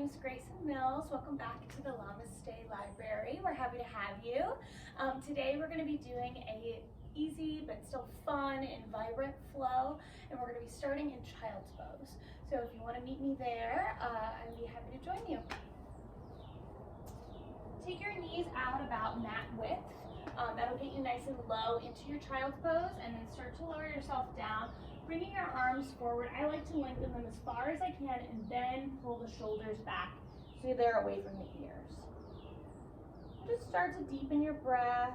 name is Grayson. Welcome back to the Llamaste Library. We're happy to have you. Today we're going to be doing a easy but still fun and vibrant flow, and we're going to be starting in child's pose. So if you want to meet me there, I'd be happy to join you. Take your knees out about mat width. That'll get you nice and low into your child's pose, and then start to lower yourself down, bringing your arms forward. I like to lengthen them as far as I can and then pull the shoulders back so they're away from the ears. Just start to deepen your breath,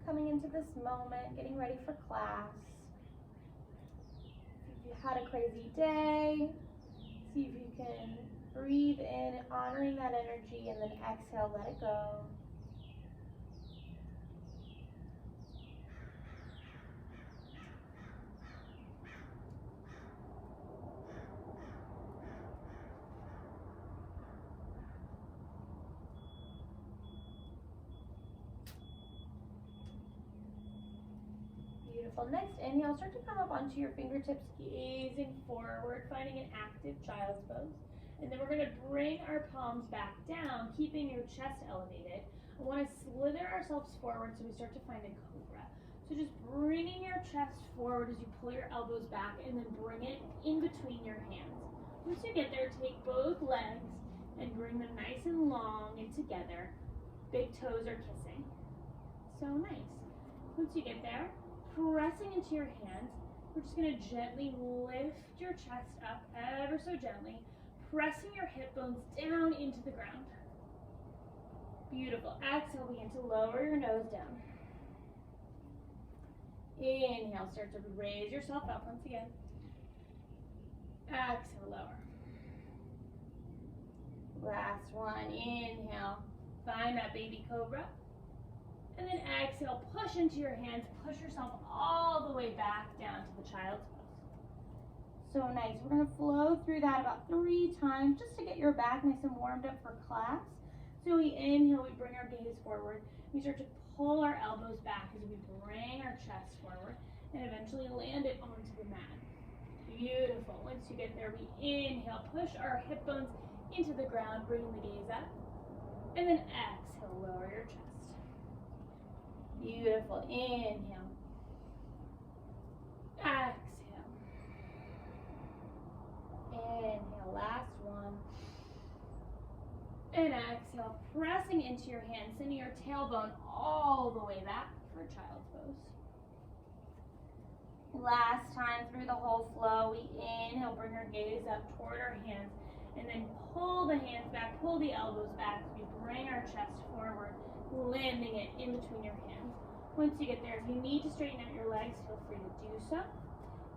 coming into this moment, getting ready for class. If you had a crazy day, see if you can breathe in, honoring that energy, and then exhale, let it go. Beautiful. Next inhale, start to come up onto your fingertips, gazing forward, finding an active child's pose. And then we're going to bring our palms back down, keeping your chest elevated. I want to slither ourselves forward so we start to find a cobra. So just bringing your chest forward as you pull your elbows back, and then bring it in between your hands. Once you get there, take both legs and bring them nice and long and together. Big toes are kissing. So nice. Once you get there, pressing into your hands, we're just going to gently lift your chest up ever so gently, pressing your hip bones down into the ground. Beautiful. Exhale, begin to lower your nose down. Inhale, start to raise yourself up once again. Exhale, lower. Last one. Inhale, find that baby cobra. And then exhale, push into your hands, push yourself all the way back down to the child's pose. So nice. We're going to flow through that about 3 times just to get your back nice and warmed up for class. So we inhale, we bring our gaze forward. We start to pull our elbows back as we bring our chest forward and eventually land it onto the mat. Beautiful. Once you get there, we inhale, push our hip bones into the ground, bringing the gaze up. And then exhale, lower your chest. Beautiful. Inhale. Exhale. Inhale. Last one. And exhale. Pressing into your hands, sending your tailbone all the way back for child's pose. Last time through the whole flow, we inhale, bring our gaze up toward our hands, and then pull the hands back, pull the elbows back as we bring our chest forward, landing it in between your hands. Once you get there, if you need to straighten out your legs, feel free to do so.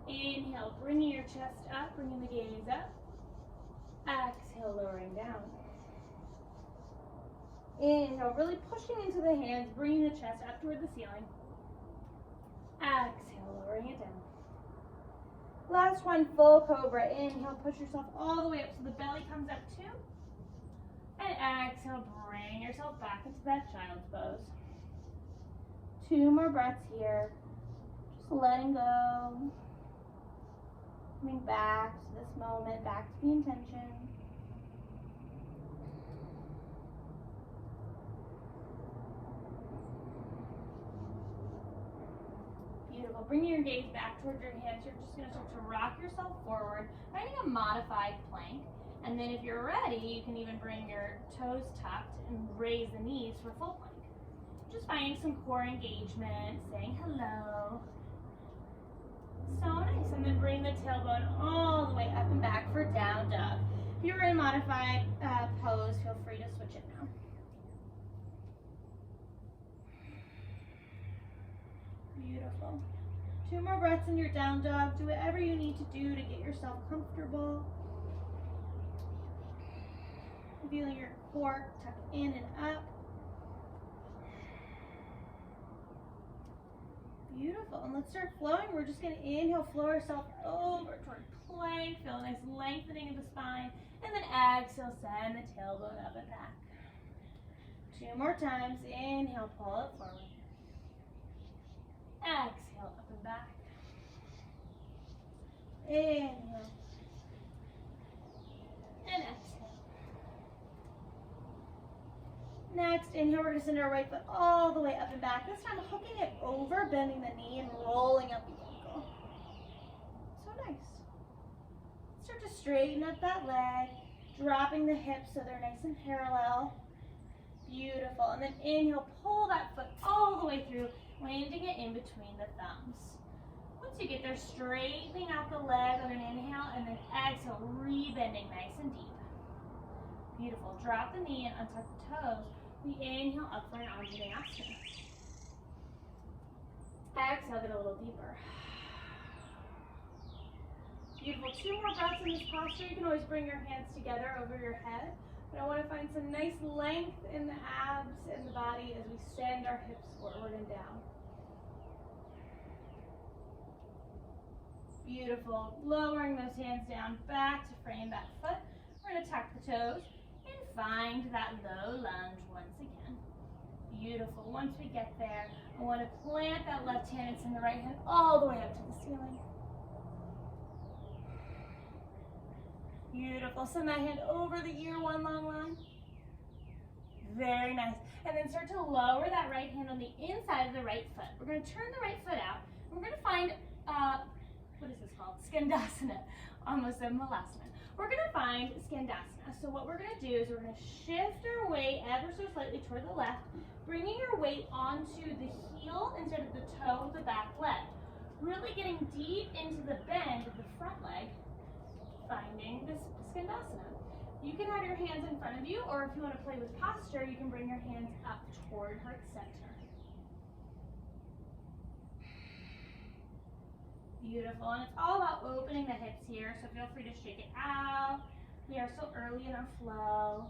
Inhale, bringing your chest up, bringing the gaze up. Exhale, lowering down. Inhale, really pushing into the hands, bringing the chest up toward the ceiling. Exhale, lowering it down. Last one, full cobra. Inhale, push yourself all the way up so the belly comes up too. And exhale, bring yourself back into that child's pose. 2 more breaths here. Just letting go. Coming back to this moment, back to the intention. Beautiful. Bringing your gaze back towards your hands. You're just going to start to rock yourself forward, finding a modified plank. And then if you're ready, you can even bring your toes tucked and raise the knees for full plank. Just finding some core engagement, saying hello. So nice. And then bring the tailbone all the way up and back for down dog. If you're in modified pose, feel free to switch it now. Beautiful. 2 more breaths in your down dog. Do whatever you need to do to get yourself comfortable. Feeling your core tuck in and up. Beautiful. And let's start flowing. We're just going to inhale, flow ourselves over toward plank. Feel a nice lengthening of the spine. And then exhale, send the tailbone up and back. 2 more times. Inhale, pull it forward. Exhale, up and back. Inhale. And exhale. Next, inhale, we're gonna send our right foot all the way up and back. This time, hooking it over, bending the knee, and rolling up the ankle. So nice. Start to straighten up that leg, dropping the hips so they're nice and parallel. Beautiful. And then inhale, pull that foot all the way through, landing it in between the thumbs. Once you get there, straightening out the leg on an inhale, and then exhale, rebending nice and deep. Beautiful. Drop the knee and untuck the toes. We inhale up for an Vinyasa. Exhale, get a little deeper. Beautiful. 2 more breaths in this posture. You can always bring your hands together over your head. But I want to find some nice length in the abs and the body as we send our hips forward and down. Beautiful. Lowering those hands down back to frame that foot. We're going to tuck the toes and find that low lunge once again. Beautiful. Once we get there, I want to plant that left hand and send the right hand all the way up to the ceiling. Beautiful. Send that hand over the ear, one long line. Very nice. And then start to lower that right hand on the inside of the right foot. We're going to turn the right foot out. We're going to find, what is this called? Skandasana. Almost said Malasana. We're going to find Skandasana. So what we're going to do is we're going to shift our weight ever so slightly toward the left, bringing your weight onto the heel instead of the toe of the back leg. Really getting deep into the bend of the front leg, finding this Skandasana. You can have your hands in front of you, or if you want to play with posture, you can bring your hands up toward heart center. Beautiful, and it's all about opening the hips here, so feel free to shake it out. We are so early in our flow.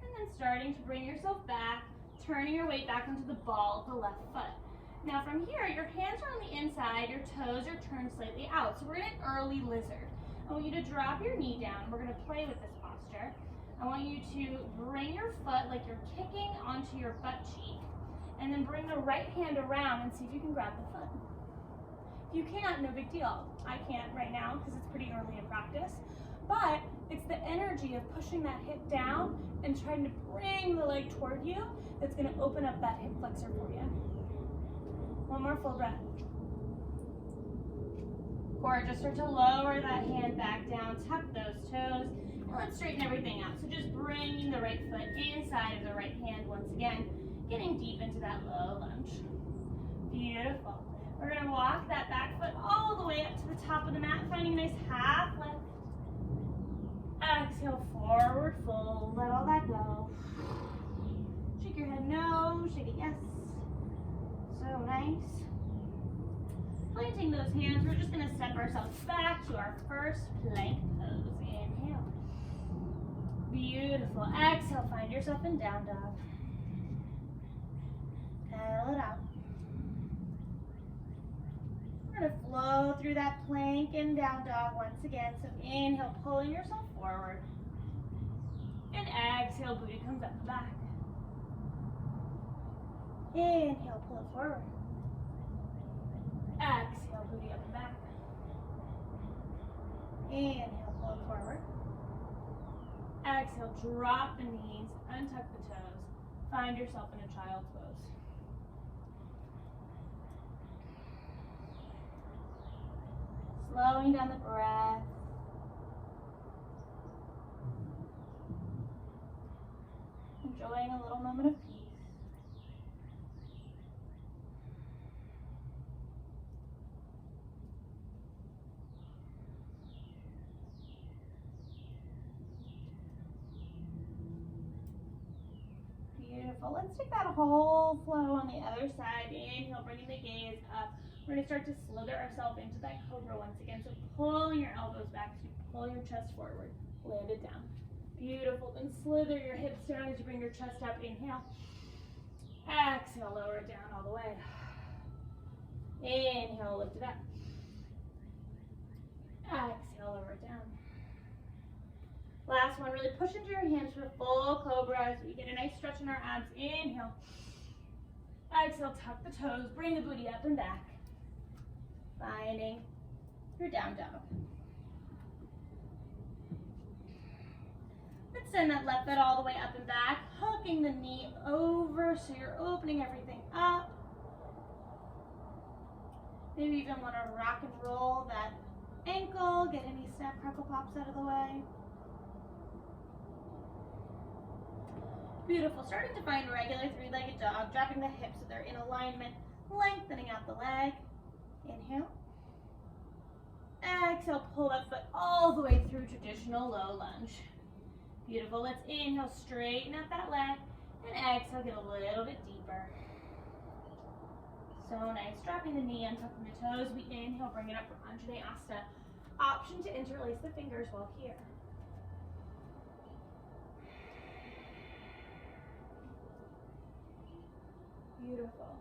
And then starting to bring yourself back, turning your weight back onto the ball of the left foot. Now from here, your hands are on the inside, your toes are turned slightly out. So we're in an early lizard. I want you to drop your knee down. We're gonna play with this posture. I want you to bring your foot like you're kicking onto your butt cheek, and then bring the right hand around and see if you can grab the foot. If you can't, no big deal. I can't right now because it's pretty early in practice, but it's the energy of pushing that hip down and trying to bring the leg toward you that's gonna open up that hip flexor for you. One more full breath. Gorgeous. Start to lower that hand back down, tuck those toes, and let's straighten everything out. So just bringing the right foot inside of the right hand once again, getting deep into that low lunge. Beautiful. We're going to walk that back foot all the way up to the top of the mat, finding a nice half lift. Exhale, forward fold. Let all that go. Shake your head no, shake it yes. So nice. Planting those hands, we're just going to step ourselves back to our first plank pose. Inhale. Beautiful. Exhale, find yourself in down dog. Pedal it out. We're going to flow through that plank and down dog once again. So inhale, pulling yourself forward. And exhale, booty comes up the back. Inhale, pull it forward. Exhale, booty up and back. Inhale, pull it forward. Exhale, drop the knees, untuck the toes. Find yourself in a child's pose. Slowing down the breath. Enjoying a little moment of peace. Beautiful. Let's take that whole flow on the other side. Inhale, bringing the gaze up. We're going to start to slither ourselves into that Cobra once again. So pulling your elbows back, so you pull your chest forward, land it down. Beautiful. Then slither your hips down as you bring your chest up. Inhale. Exhale, lower it down all the way. Inhale, lift it up. Exhale, lower it down. Last one, really push into your hands for full Cobra so we get a nice stretch in our abs. Inhale. Exhale, tuck the toes, bring the booty up and back. Finding your down dog. Send that left foot all the way up and back, hooking the knee over so you're opening everything up. Maybe you even want to rock and roll that ankle, get any snap, crackle, pops out of the way. Beautiful. Starting to find regular three-legged dog, dropping the hips so they're in alignment, lengthening out the leg. Inhale. Exhale, pull that foot all the way through traditional low lunge. Beautiful. Let's inhale, straighten out that leg, and exhale, get a little bit deeper. So nice. Dropping the knee, untucking the toes. We inhale, bring it up for Untitled. Option to interlace the fingers while here. Beautiful.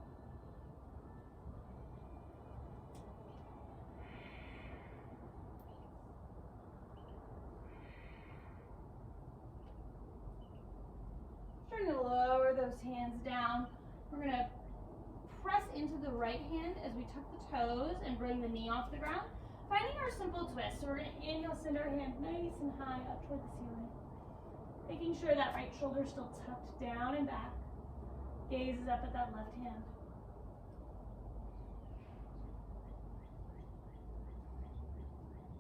Starting to lower those hands down. We're going to press into the right hand as we tuck the toes and bring the knee off the ground. Finding our simple twist. So we're going to inhale, send our hand nice and high up toward the ceiling. Making sure that right shoulder is still tucked down and back. Gaze is up at that left hand.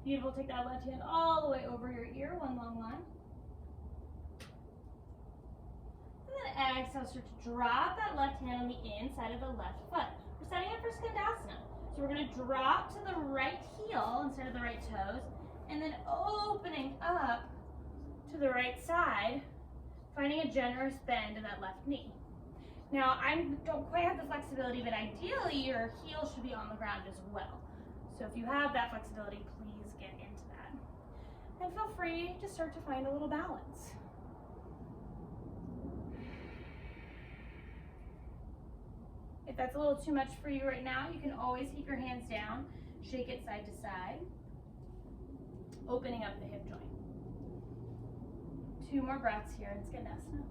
Beautiful. Take that left hand all the way over your ear, one long line. And then exhale, start to drop that left hand on the inside of the left foot. We're setting up for Skandasana. So we're going to drop to the right heel instead of the right toes, and then opening up to the right side, finding a generous bend in that left knee. Now, I don't quite have the flexibility, but ideally your heel should be on the ground as well. So if you have that flexibility, please get into that. And feel free to start to find a little balance. If that's a little too much for you right now, you can always keep your hands down, shake it side to side, opening up the hip joint. 2 more breaths here in Skandasana.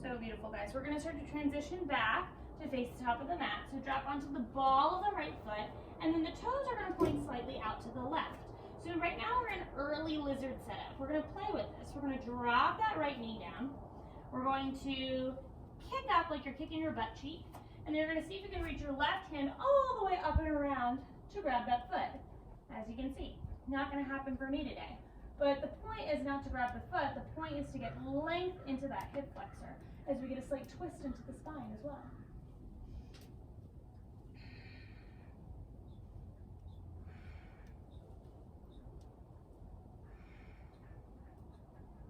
So beautiful, guys. We're going to start to transition back to face the top of the mat. So drop onto the ball of the right foot, and then the toes are going to point slightly out to the left. So right now we're in early lizard setup. We're going to play with this. We're going to drop that right knee down. We're going to kick up like you're kicking your butt cheek, and then you're going to see if you can reach your left hand all the way up and around to grab that foot. As you can see, not going to happen for me today. But the point is not to grab the foot. The point is to get length into that hip flexor as we get a slight twist into the spine as well.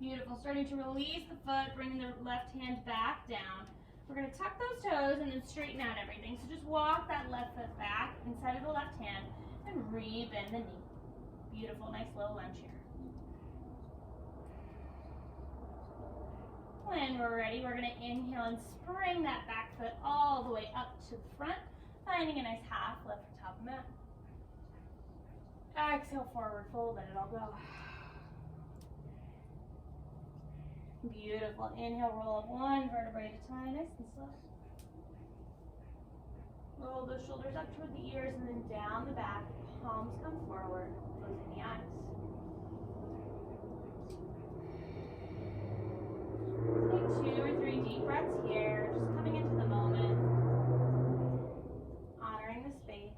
Beautiful. Starting to release the foot, bringing the left hand back down. We're going to tuck those toes and then straighten out everything. So just walk that left foot back inside of the left hand and re-bend the knee. Beautiful. Nice low lunge here. When we're ready, we're going to inhale and spring that back foot all the way up to the front, finding a nice half lift for top of mat. Exhale, forward fold, let it all go. Beautiful. Inhale, roll up 1 vertebrae at a time, nice and slow. Roll those shoulders up toward the ears and then down the back. Palms come forward, closing the eyes. Take 2 or 3 deep breaths here, just coming into the moment, honoring the space.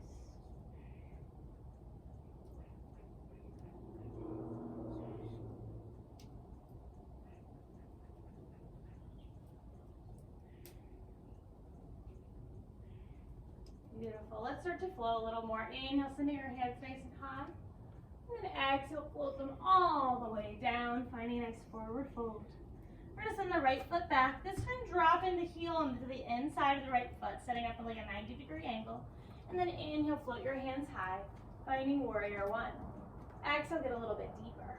Beautiful. Let's start to flow a little more. Inhale, sending your hands nice and high. And then exhale, float them all the way down, finding a nice forward fold. We're going to send the right foot back. This time, dropping the heel into the inside of the right foot, setting up like a 90-degree angle. And then inhale, float your hands high, finding warrior 1. Exhale, get a little bit deeper.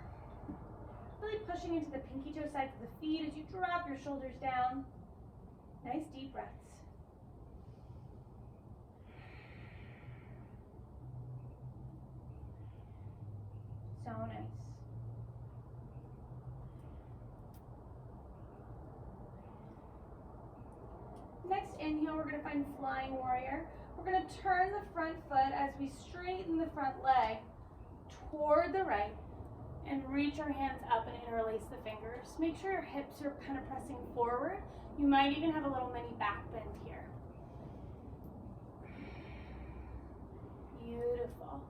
Really pushing into the pinky toe sides of the feet as you drop your shoulders down. Nice deep breaths. So nice. Next, inhale. inhale, we're going to find flying warrior. We're going to turn the front foot as we straighten the front leg toward the right and reach our hands up and interlace the fingers. Make sure your hips are kind of pressing forward. You might even have a little mini back bend here. Beautiful.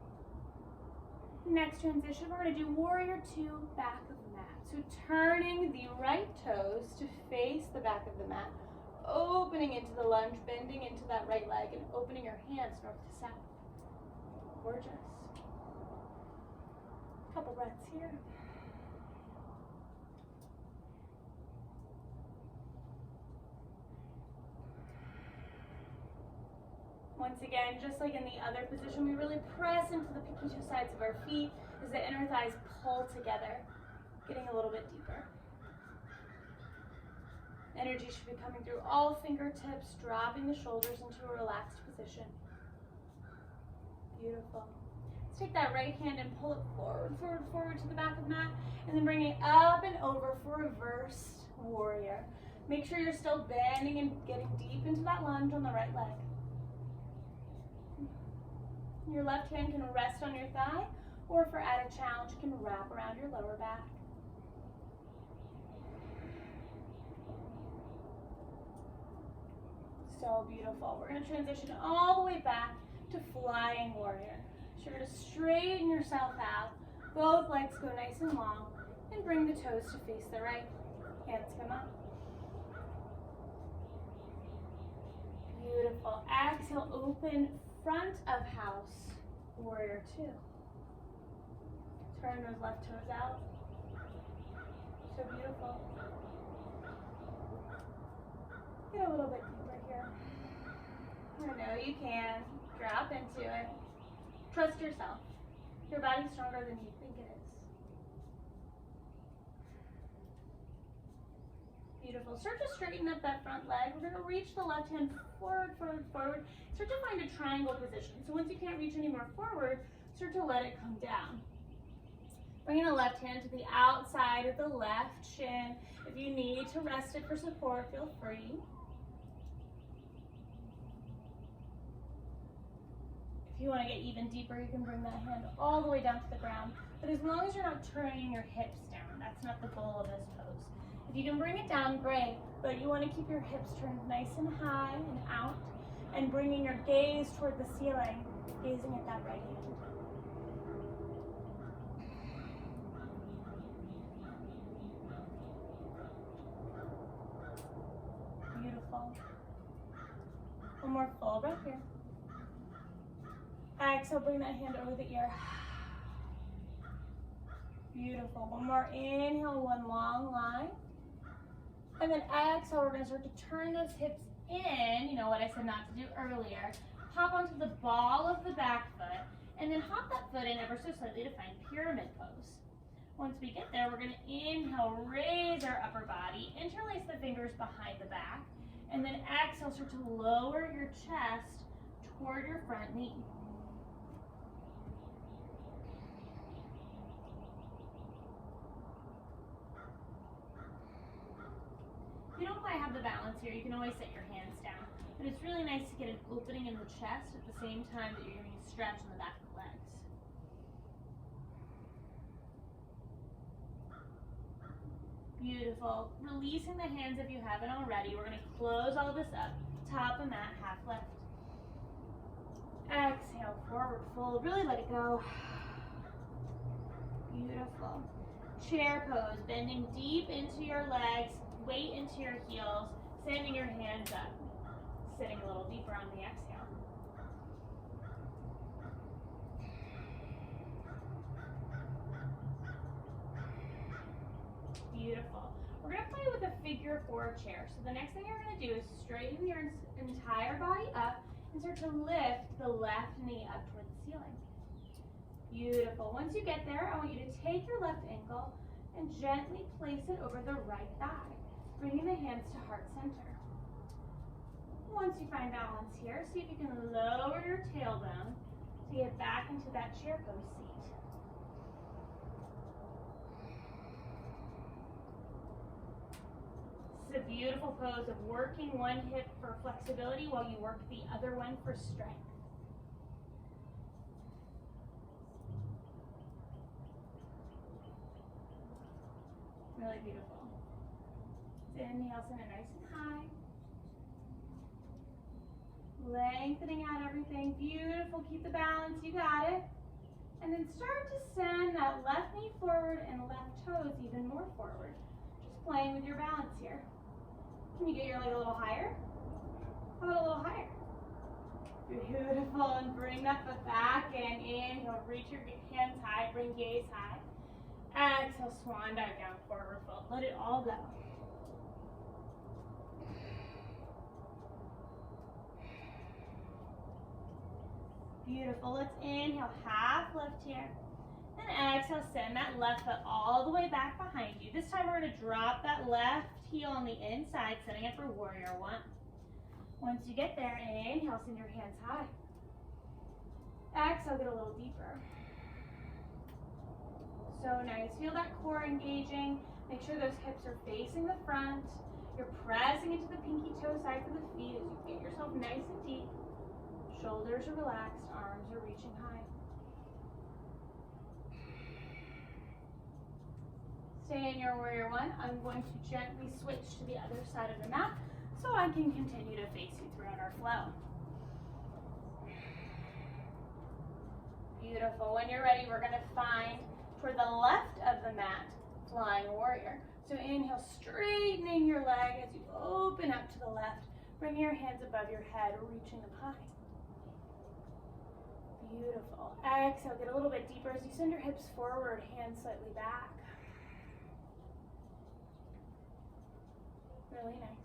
Next transition, we're going to do warrior two, back of the mat. So turning the right toes to face the back of the mat, opening into the lunge, bending into that right leg, and opening your hands north to south. Gorgeous. Couple breaths here. Once again, just like in the other position, we really press into the pinky toe sides of our feet as the inner thighs pull together, getting a little bit deeper. Energy should be coming through all fingertips, dropping the shoulders into a relaxed position. Beautiful. Let's take that right hand and pull it forward, forward, forward to the back of the mat, and then bring it up and over for reverse warrior. Make sure you're still bending and getting deep into that lunge on the right leg. Your left hand can rest on your thigh, or for added challenge, you can wrap around your lower back. So beautiful. We're going to transition all the way back to flying warrior. So you're going to straighten yourself out. Both legs go nice and long, and bring the toes to face the right. Hands come up. Beautiful. Exhale, open front of house, warrior two. Turn those left toes out. So beautiful. Get a little bit deeper here. I know you can. Drop into it. Trust yourself. Your body's stronger than you think it is. Beautiful. Start to straighten up that front leg. We're going to reach the left hand forward, forward, forward. Start to find a triangle position. So once you can't reach any more forward, start to let it come down. Bringing the left hand to the outside of the left shin. If you need to rest it for support, feel free. If you want to get even deeper, you can bring that hand all the way down to the ground. But as long as you're not turning your hips down, that's not the goal of this pose. If you can bring it down, great, but you want to keep your hips turned nice and high and out, and bringing your gaze toward the ceiling, gazing at that right hand. Beautiful. One more full breath here. Exhale, bring that hand over the ear. Beautiful. One more inhale, one long line. And then exhale, we're going to start to turn those hips in, you know what I said not to do earlier. Hop onto the ball of the back foot, and then hop that foot in ever so slightly to find pyramid pose. Once we get there, we're going to inhale, raise our upper body, interlace the fingers behind the back, and then exhale, start to lower your chest toward your front knee. If you don't quite have the balance here, you can always set your hands down. But it's really nice to get an opening in the chest at the same time that you're getting a stretch in the back of the legs. Beautiful. Releasing the hands if you haven't already. We're going to close all this up. Top of mat, half lift. Exhale, forward fold. Really let it go. Beautiful. Chair pose, bending deep into your legs. Weight into your heels, sending your hands up, sitting a little deeper on the exhale. Beautiful. We're going to play with a figure four chair. So the next thing you're going to do is straighten your entire body up and start to lift the left knee up toward the ceiling. Beautiful. Once you get there, I want you to take your left ankle and gently place it over the right thigh, bringing the hands to heart center. Once you find balance here, see if you can lower your tailbone to get back into that chair pose seat. a beautiful pose of working one hip for flexibility while you work the other one for strength. Really beautiful. Inhale, send it nice and high. Lengthening out everything. Beautiful. Keep the balance. You got it. And then start to send that left knee forward and left toes even more forward. Just playing with your balance here. Can you get your leg a little higher? How about a little higher? Beautiful. And bring that foot back and inhale. Reach your hands high. Bring gaze high. Exhale. Swan dive down. Forward fold. Let it all go. Beautiful. Let's inhale, half lift here. And exhale, send that left foot all the way back behind you. This time we're going to drop that left heel on the inside, setting up for warrior one. Once you get there, inhale, send your hands high. Exhale, get a little deeper. So nice. Feel that core engaging. Make sure those hips are facing the front. You're pressing into the pinky toe sides of the feet as you get yourself nice and deep. Shoulders are relaxed, arms are reaching high. Stay in your warrior one. I'm going to gently switch to the other side of the mat so I can continue to face you throughout our flow. Beautiful. When you're ready, we're going to find toward the left of the mat, flying warrior. So inhale, straightening your leg as you open up to the left. Bring your hands above your head, reaching them high. Beautiful. Exhale, get a little bit deeper as you send your hips forward, hands slightly back. Really nice.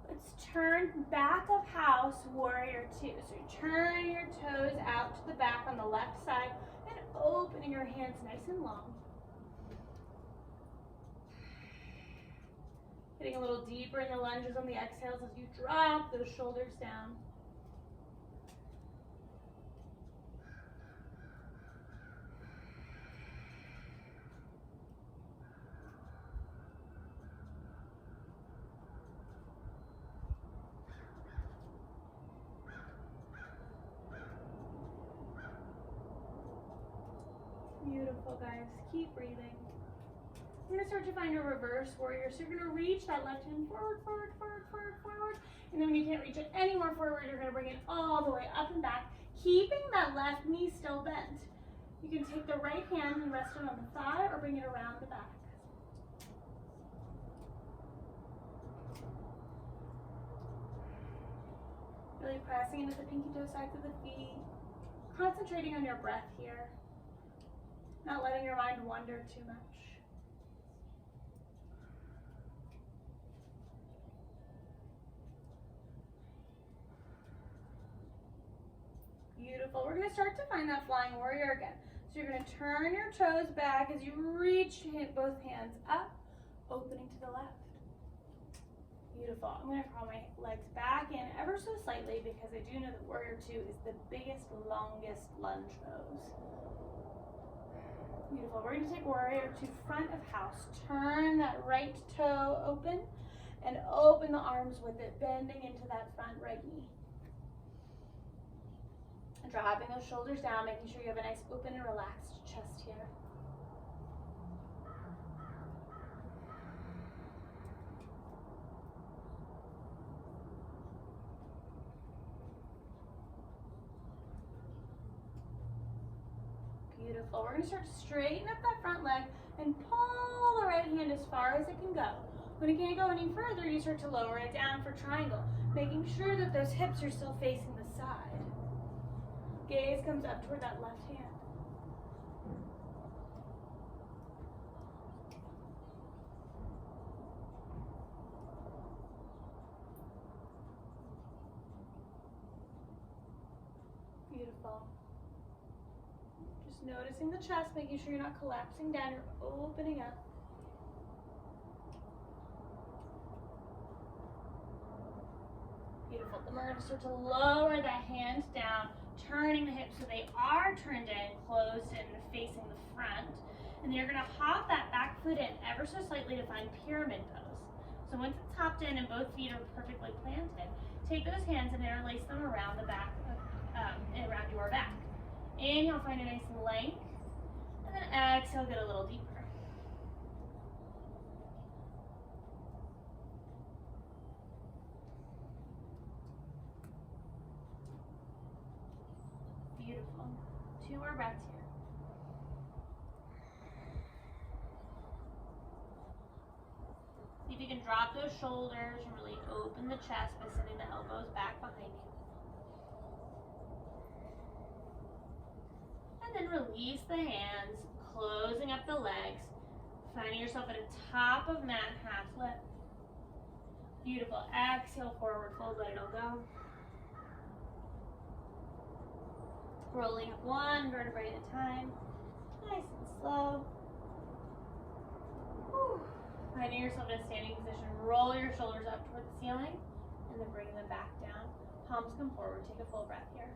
Let's turn back of house, warrior two. So you turn your toes out to the back on the left side and opening your hands nice and long. Getting a little deeper in the lunges on the exhales as you drop those shoulders down. Beautiful, guys. Keep breathing. We're going to start to find a reverse warrior. So you're going to reach that left hand forward, forward, forward, forward, forward. And then when you can't reach it any more forward, you're going to bring it all the way up and back, keeping that left knee still bent. You can take the right hand and rest it on the thigh or bring it around the back. Really pressing into the pinky toe sides of the feet. Concentrating on your breath here. Not letting your mind wander too much. Beautiful. We're going to start to find that flying warrior again. So you're going to turn your toes back as you reach both hands up, opening to the left. Beautiful. I'm going to crawl my legs back in ever so slightly because I do know that warrior two is the biggest, longest lunge pose. Beautiful. We're going to take warrior to front of house. Turn that right toe open and open the arms with it, bending into that front right knee. Dropping those shoulders down, making sure you have a nice open and relaxed chest here. Beautiful. We're going to start to straighten up that front leg and pull the right hand as far as it can go. When it can't go any further, you start to lower it down for triangle, making sure that those hips are still facing the side. Gaze comes up toward that left hand. Beautiful. Just noticing the chest, making sure you're not collapsing down, you're opening up. Beautiful. Then we're going to start to lower that hand down, turning the hips so they are turned in, closed and facing the front. And then you're going to hop that back foot in ever so slightly to find pyramid pose. So once it's hopped in and both feet are perfectly planted, take those hands and interlace them around the back, around your back. Inhale, find a nice length, and then exhale, get a little deeper. Beautiful. 2 more breaths here. See if you can drop those shoulders and really open the chest by sending the elbows back behind you. And then release the hands, closing up the legs, finding yourself at a top of mat half lift. Beautiful. Exhale, forward fold, let it all go. Rolling up 1 vertebrae at a time, nice and slow. Whew. Finding yourself in a standing position, roll your shoulders up toward the ceiling, and then bring them back down. Palms come forward, take a full breath here.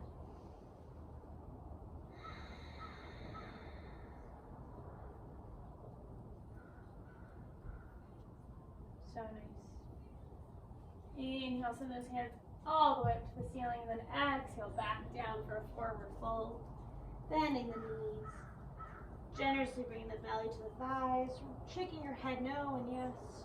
So nice. Inhale, send those hands all the way up to the ceiling, and then exhale back down for a forward fold. Bending the knees. Generously bringing the belly to the thighs. Shaking your head no and yes.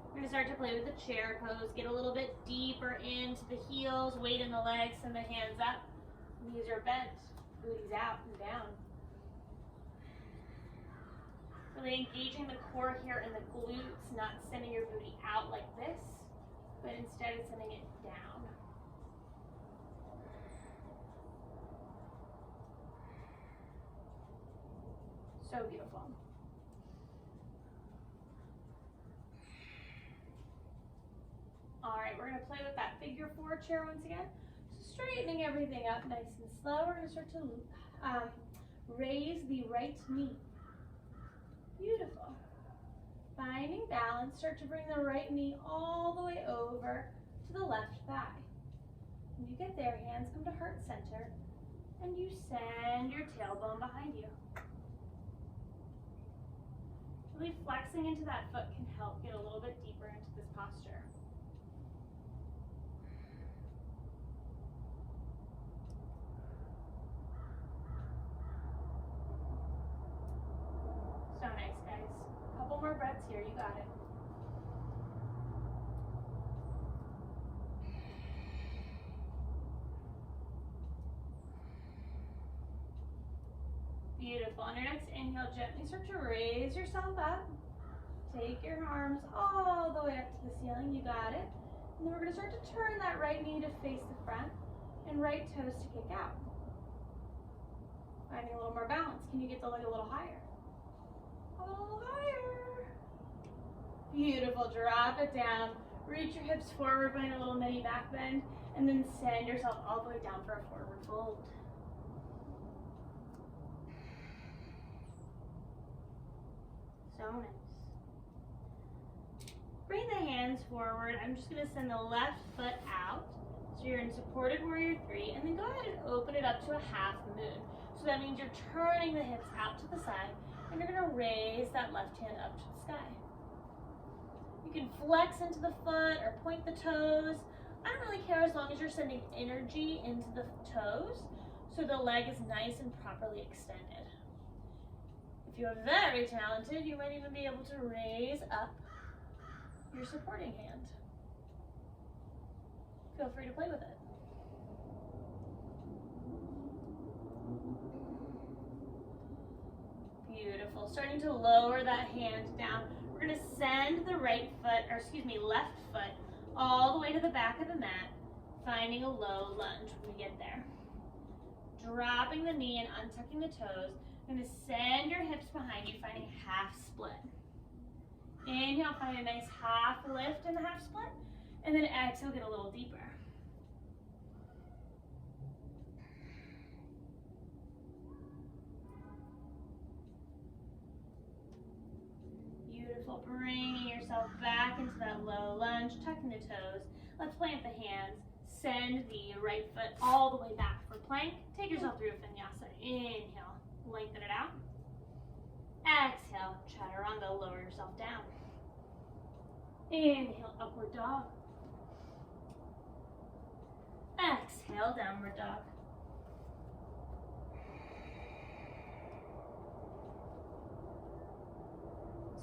We're going to start to play with the chair pose. Get a little bit deeper into the heels. Weight in the legs. Send the hands up. Knees are bent. Booties out and down. Really engaging the core here and the glutes. Not sending your booty out like this, but instead of sending it down. So beautiful. All right, we're going to play with that figure 4 chair once again. So straightening everything up nice and slow. We're going to start to raise the right knee. Beautiful. Finding balance, start to bring the right knee all the way over to the left thigh. When you get there, hands come to heart center, and you send your tailbone behind you. Really flexing into that foot can help get a little bit deeper into this posture. So nice, guys. Couple more breaths here, you got it. Beautiful. On your next inhale, gently start to raise yourself up. Take your arms all the way up to the ceiling, you got it. And then we're going to start to turn that right knee to face the front and right toes to kick out. Finding a little more balance. Can you get the leg a little higher? A little higher. Beautiful. Drop it down. Reach your hips forward, find a little mini back bend, and then send yourself all the way down for a forward fold. So nice. Bring the hands forward. I'm just going to send the left foot out. So you're in supported warrior 3, and then go ahead and open it up to a half moon. So that means you're turning the hips out to the side, and you're going to raise that left hand up to the sky. You can flex into the foot or point the toes. I don't really care as long as you're sending energy into the toes so the leg is nice and properly extended. If you're very talented, you might even be able to raise up your supporting hand. Feel free to play with it. Beautiful. Starting to lower that hand down. We're going to send the left foot all the way to the back of the mat, finding a low lunge when we get there. Dropping the knee and untucking the toes. You're going to send your hips behind you, finding half split. Inhale, find a nice half lift in the half split, and then exhale, get a little deeper. Beautiful. Bringing yourself back into that low lunge, tucking the toes. Let's plant the hands. Send the right foot all the way back for plank. Take yourself through a Vinyasa. Inhale, lengthen it out. Exhale, chaturanga, lower yourself down. Inhale, upward dog. Exhale, downward dog.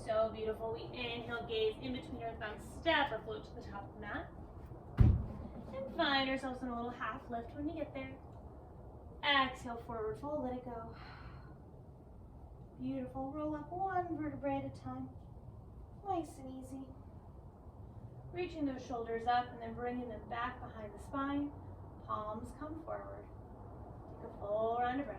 So beautiful. We inhale, gaze in between our thumbs, step or float to the top of the mat. And find ourselves in a little half lift when you get there. Exhale, forward fold, let it go. Beautiful. Roll up one vertebrae at a time. Nice and easy. Reaching those shoulders up and then bringing them back behind the spine. Palms come forward. Take a full round of breath.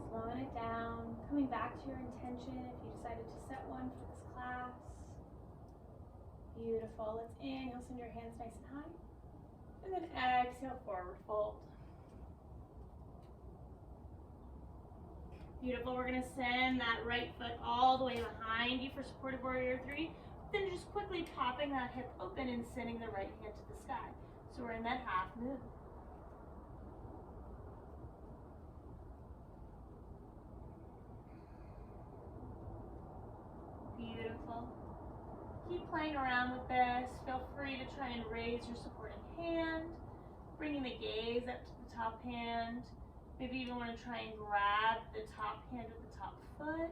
Slowing it down, coming back to your intention if you decided to set one for this class. Beautiful. Let's inhale, send your hands nice and high. And then exhale, forward fold. Beautiful. We're going to send that right foot all the way behind you for supported warrior 3. Then just quickly popping that hip open and sending the right hand to the sky. So we're in that half move. Beautiful. Keep playing around with this. Feel free to try and raise your supporting hand, bringing the gaze up to the top hand. Maybe you even want to try and grab the top hand with the top foot.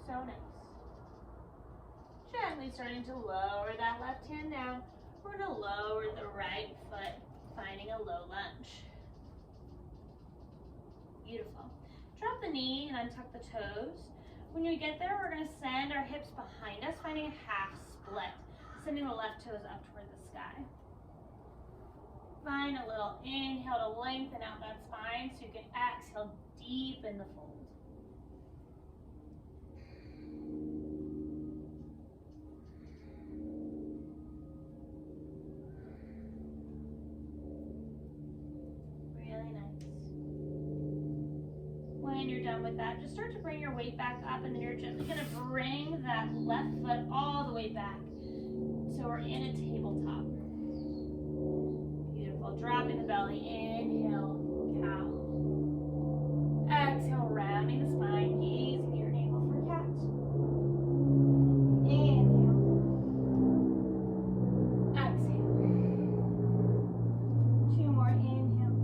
So nice. Gently starting to lower that left hand down. We're going to lower the right foot, finding a low lunge. Beautiful. Drop the knee and untuck the toes. When you get there, we're going to send our hips behind us, finding a half split, sending the left toes up toward the sky. Find a little inhale to lengthen out that spine so you can exhale deep in the fold. When you're done with that, just start to bring your weight back up, and then you're gently going to bring that left foot all the way back. So we're in a tabletop. Beautiful. Dropping the belly. Inhale, cow. Exhale, rounding the spine, gazing your navel for cat. Inhale. Exhale. 2 more. Inhale.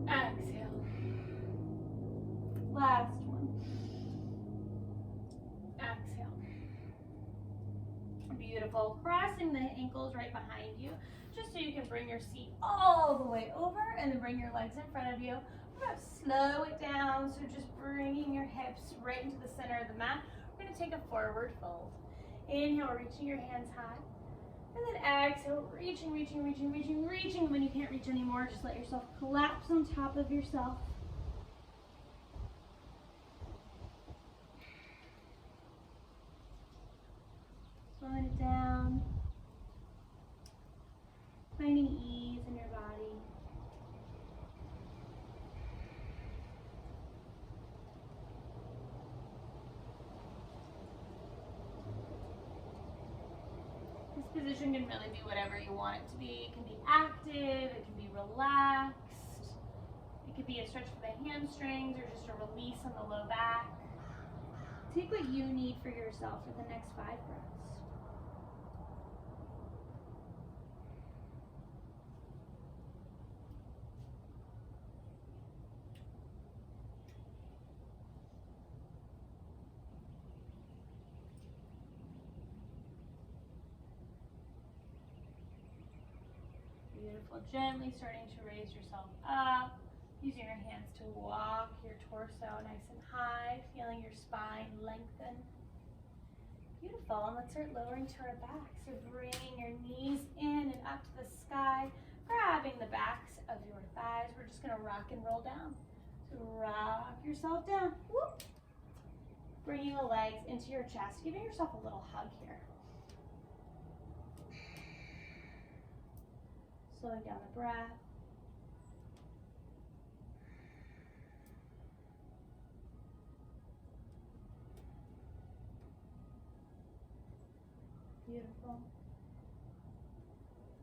Exhale. Last one. Exhale. Beautiful. Crossing the ankles right behind you, just so you can bring your seat all the way over and then bring your legs in front of you. We're going to slow it down, so just bringing your hips right into the center of the mat. We're going to take a forward fold. Inhale, reaching your hands high. And then exhale, reaching. When you can't reach anymore, just let yourself collapse on top of yourself. Slowing it down. Finding ease in your body. This position can really be whatever you want it to be. It can be active, it can be relaxed, it could be a stretch for the hamstrings or just a release on the low back. Take what you need for yourself for the next 5 breaths. Beautiful. Gently starting to raise yourself up, using your hands to walk your torso nice and high, feeling your spine lengthen. Beautiful. And let's start lowering to our back. So bringing your knees in and up to the sky, grabbing the backs of your thighs. We're just going to rock and roll down. So rock yourself down. Whoop. Bringing the legs into your chest, giving yourself a little hug here. Slowing down the breath. Beautiful.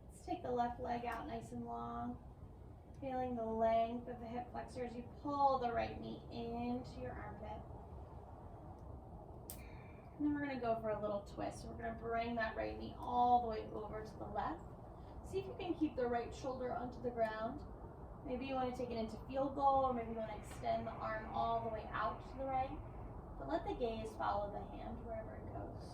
Let's take the left leg out nice and long. Feeling the length of the hip flexor as you pull the right knee into your armpit. And then we're going to go for a little twist. So we're going to bring that right knee all the way over to the left. See if you can keep the right shoulder onto the ground. Maybe you want to take it into field goal, or maybe you want to extend the arm all the way out to the right. But let the gaze follow the hand wherever it goes.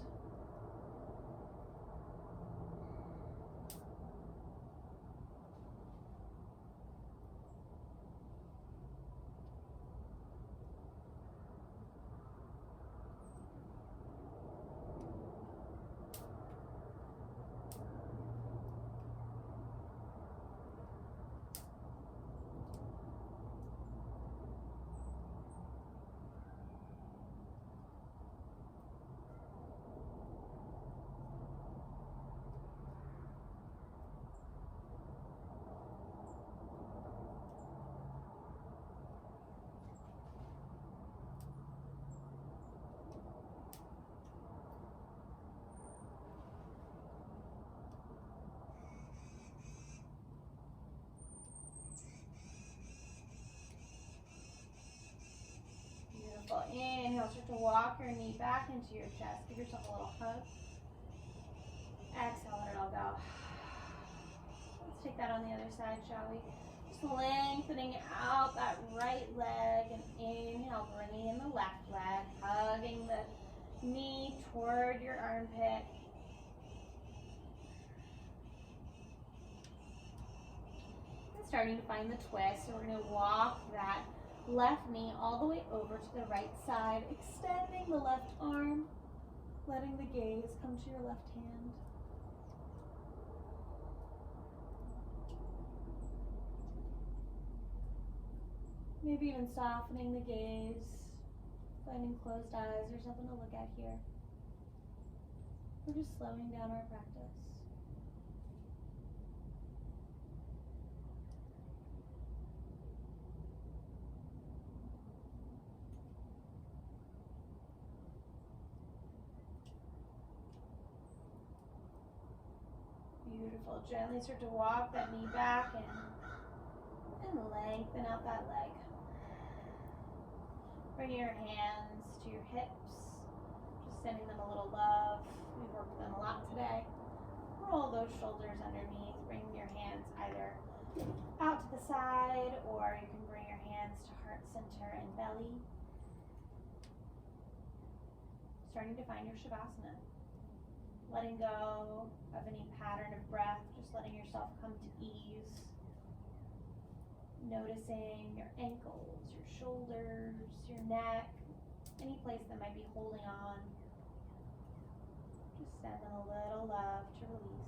Inhale, start to walk your knee back into your chest. Give yourself a little hug. Exhale, let it all go. Let's take that on the other side, shall we? Just lengthening out that right leg, and inhale, bringing in the left leg, hugging the knee toward your armpit. And starting to find the twist, so we're going to walk that left knee all the way over to the right side, extending the left arm, letting the gaze come to your left hand. Maybe even softening the gaze, finding closed eyes or something to look at here. We're just slowing down our practice. Beautiful. Gently start to walk that knee back and lengthen out that leg. Bring your hands to your hips, just sending them a little love. We've worked them a lot today. Roll those shoulders underneath. Bring your hands either out to the side, or you can bring your hands to heart center and belly. Starting to find your Shavasana. Letting go of any pattern of breath, just letting yourself come to ease. Noticing your ankles, your shoulders, your neck, any place that might be holding on. Just send them a little love to release.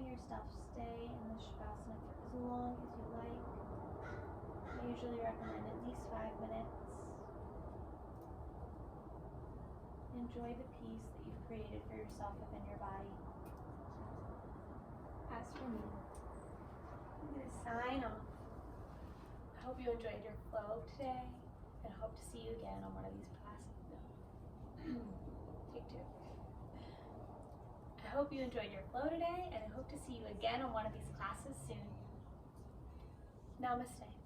Yourself stay in the Shavasana for as long as you like. I usually recommend at least 5 minutes. Enjoy the peace that you've created for yourself within your body. As for me, I'm going to sign off. I hope you enjoyed your flow today, and hope to see you again on one of these classes. No. Take 2. I hope you enjoyed your flow today, and I hope to see you again on one of these classes soon. Namaste.